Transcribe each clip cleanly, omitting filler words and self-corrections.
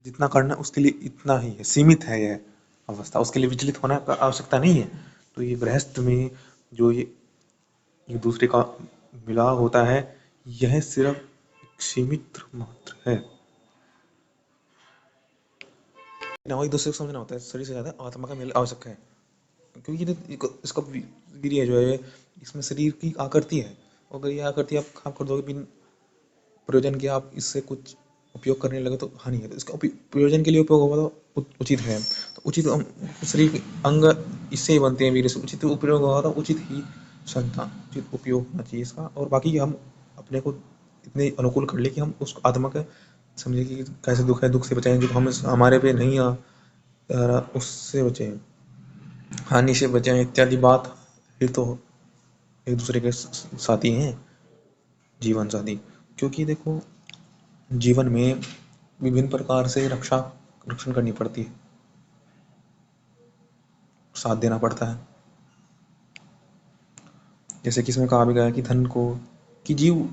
जितना करना है उसके लिए इतना ही है, सीमित है यह अवस्था, उसके लिए विचलित होना का आवश्यकता नहीं है। तो ये गृहस्थ में जो ये एक दूसरे का मिलाव होता है, यह सिर्फ एक सीमित मात्र है। ना एक दूसरे को समझना होता है, शरीर से ज़्यादा आत्मा का मिल आवश्यक है, क्योंकि इसका वीर्य जो है, इसमें शरीर की आकृति है, और अगर ये आकृति आप कर दोगे बिन प्रयोजन के, आप इससे कुछ उपयोग करने लगे तो हानि है। तो इसका प्रयोजन के लिए उपयोग होगा तो उचित है। तो उचित शरीर के अंग इससे ही बनते हैं वीर्य से, उचित उपयोग होगा तो उचित ही संतान, उचित उपयोग होना चाहिए इसका। और बाकी हम अपने को इतने अनुकूल कर ले कि हम उस आत्मा का समझे कि कैसे दुख है, दुख से बचाएं, जो हम हमारे पे नहीं आ रहा उससे बचें, हानि से बचाएं इत्यादि बात। ये तो एक दूसरे के साथी हैं, जीवन साथी। क्योंकि देखो, जीवन में विभिन्न प्रकार से रक्षण करनी पड़ती है, साथ देना पड़ता है। जैसे कि इसमें कहा भी गया है कि धन को, कि जीव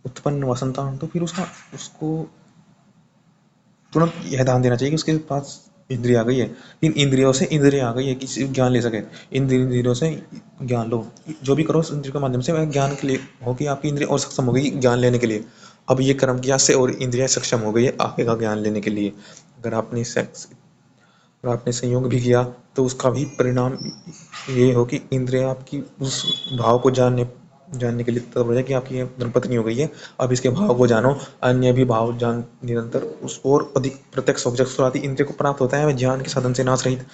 उत्पन्न हुआ संतान, तो फिर उसको तुरंत यह ध्यान देना चाहिए कि उसके पास इंद्रिय आ गई है, इन इंद्रियों से इंद्रिय आ गई है कि ज्ञान ले सके। इन इंद्रियों से ज्ञान लो, जो भी करो इंद्रियों के माध्यम से वह ज्ञान के लिए हो, कि आपकी इंद्रिय और सक्षम हो गई ज्ञान लेने के लिए। अब ये कर्म किया से और इंद्रिया सक्षम हो गई है आगे का ज्ञान लेने के लिए। अगर आपने और आपने संयोग भी किया तो उसका भी परिणाम ये हो कि इंद्रिय आपकी उस भाव को जानने के लिए तत्पर हो जाए कि आपकी धर्मपत्नी हो गई है, अब इसके भाव को जानो। अन्य भी भाव जान निरंतर उस और अधिक प्रत्यक्ष हो, जब शुरुआती इंद्रिय को प्राप्त होता है वह ज्ञान के साधन से नाश रहित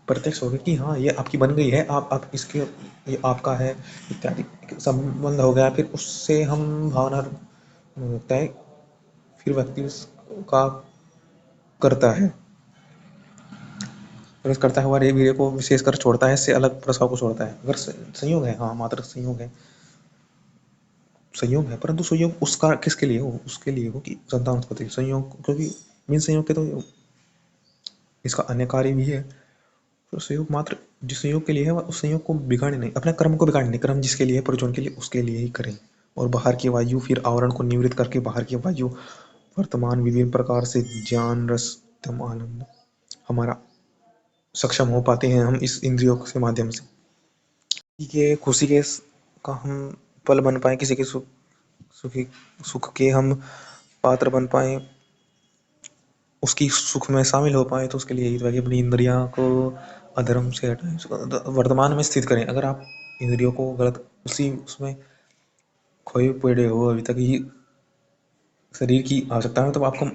प्रत्यक्ष हो गया कि हाँ ये आपकी बन गई है, आप इसके, ये आपका है इत्यादि संबंध हो गया। फिर उससे हम भावना होता है, फिर व्यक्ति उसका करता है, प्रवेश करता है, हमारे वीर्य को विशेषकर छोड़ता है, इससे अलग प्रस्ताव को छोड़ता है। अगर संयोग है, हाँ मात्र संयोग है, संयोग है, परंतु संयोग उसका किसके लिए हो, उसके लिए हो कि संतान उत्पत्ति संयोग, क्योंकि बिन संयोग के तो इसका अन्य कार्य भी है। तो संयोग मात्र जिस संयोग के लिए है, वह उस संयोग को बिगाड़े नहीं, अपने कर्म को बिगाड़े नहीं, कर्म जिसके लिए है प्रयोजन के लिए, उसके लिए ही करें। और बाहर की वायु, फिर आवरण को निवृत्त करके बाहर की वायु वर्तमान विभिन्न प्रकार से ज्ञान रस तम आनंद हमारा सक्षम हो पाते हैं हम इस इंद्रियों के माध्यम से, के खुशी के का हम पल बन पाए, किसी के सुखी सुख के हम पात्र बन पाए, उसकी सुख में शामिल हो पाए। तो उसके लिए ही तो है कि अपनी इंद्रियों को अधर्म से हटाएं, वर्तमान में स्थित करें। अगर आप इंद्रियों को गलत उसी उसमें खोए पड़े हो अभी तक ही शरीर की आवश्यकता है, तो आपको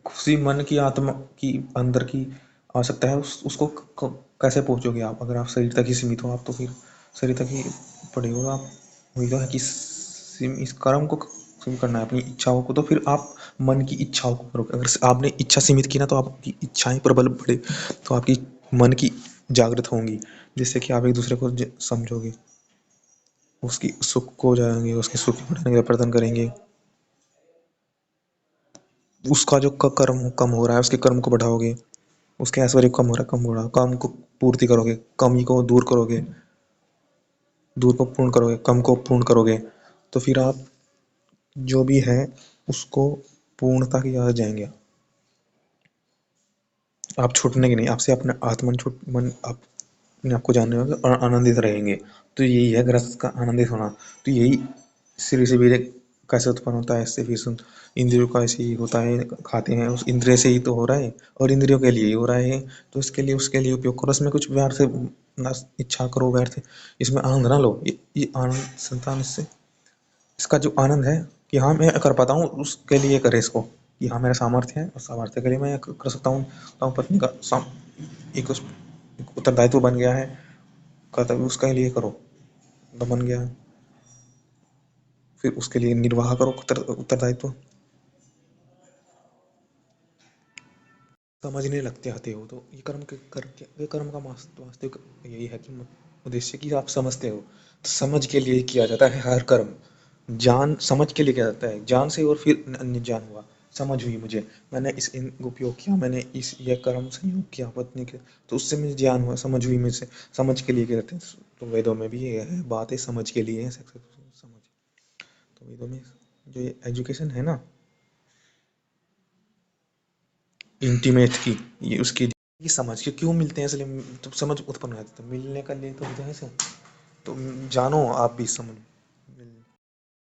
खुशी मन की आत्मा की अंदर की आवश्यकता है, उसको कैसे पहुंचोगे आप? अगर आप शरीर तक ही सीमित हो, आप तो फिर शरीर तक ही पड़े हो आप। वही तो है कि इस कर्म को सीमित करना है अपनी इच्छाओं को, तो फिर आप मन की इच्छाओं को करोगे। अगर आपने इच्छा सीमित की ना, तो आपकी इच्छाएं प्रबल बढ़े, तो आपकी मन की जागृत होंगी, जिससे कि आप एक दूसरे को समझोगे, उसकी सुख को जाएंगे, उसके सुख को बढ़ाने का प्रयत्न करेंगे, उसका जो कर्म कम हो रहा है उसके कर्म को बढ़ाओगे, उसके ऐश्वर्य कम हो रहा है कम हो रहा, काम को पूर्ति करोगे, कमी को दूर करोगे, दूर को पूर्ण करोगे, कम को पूर्ण करोगे, तो फिर आप जो भी है उसको पूर्णता की ओर जाएंगे। आप छूटने की नहीं, आपसे अपने आत्मन छूट मन आप अपने आप को जानने में और आनंदित रहेंगे। तो यही है गृहस्थ का आनंदित होना। तो यही शरीर से भी कैसे उत्पन्न होता है, इससे फिर इंद्रियों का ऐसे ही होता है, खाते हैं उस इंद्रिय से ही तो हो रहा है, और इंद्रियों के लिए ही हो रहा है। तो इसके लिए उसके लिए उपयोग करो, इसमें कुछ व्यर्थ ना इच्छा करो व्यर्थ, इसमें आनंद ना लो। ये आनंद संतान इससे, इसका जो आनंद है कि हाँ मैं कर पाता हूँ, उसके लिए करे इसको, कि हाँ मेरा सामर्थ्य है, और सामर्थ्य के लिए मैं कर सकता हूँ। तो पत्नी का एक उत्तरदायित्व बन गया है, कर्तव्य उसके लिए करो, तो बन गया है, फिर उसके लिए निर्वाह करो उत्तरदायित्व। समझने लगते आते हो तो ये कर्म के करके, ये कर्म का वास्तविक यही है कि उद्देश्य कि आप समझते हो, तो समझ के लिए किया जाता है हर कर्म। ज्ञान समझ के लिए किया जाता है, ज्ञान से और फिर अन्य ज्ञान हुआ, समझ हुई मुझे, मैंने इस उपयोग किया, मैंने इस यह कर्म संयोग किया पत्नी के, तो उससे मुझे ज्ञान हुआ, समझ हुई मुझे, समझ के लिए किया जाते हैं। तो वेदों में भी ये है, बात है समझ के लिए है, समझ। तो वेदों में जो ये एजुकेशन है ना, इंटीमेट की, ये उसकी ये समझ के क्यों मिलते हैं, इसलिए तो समझ उत्पन्न हो जाती है। तो मिलने का लिए तो वजह से, तो जानो आप भी इस समझ में।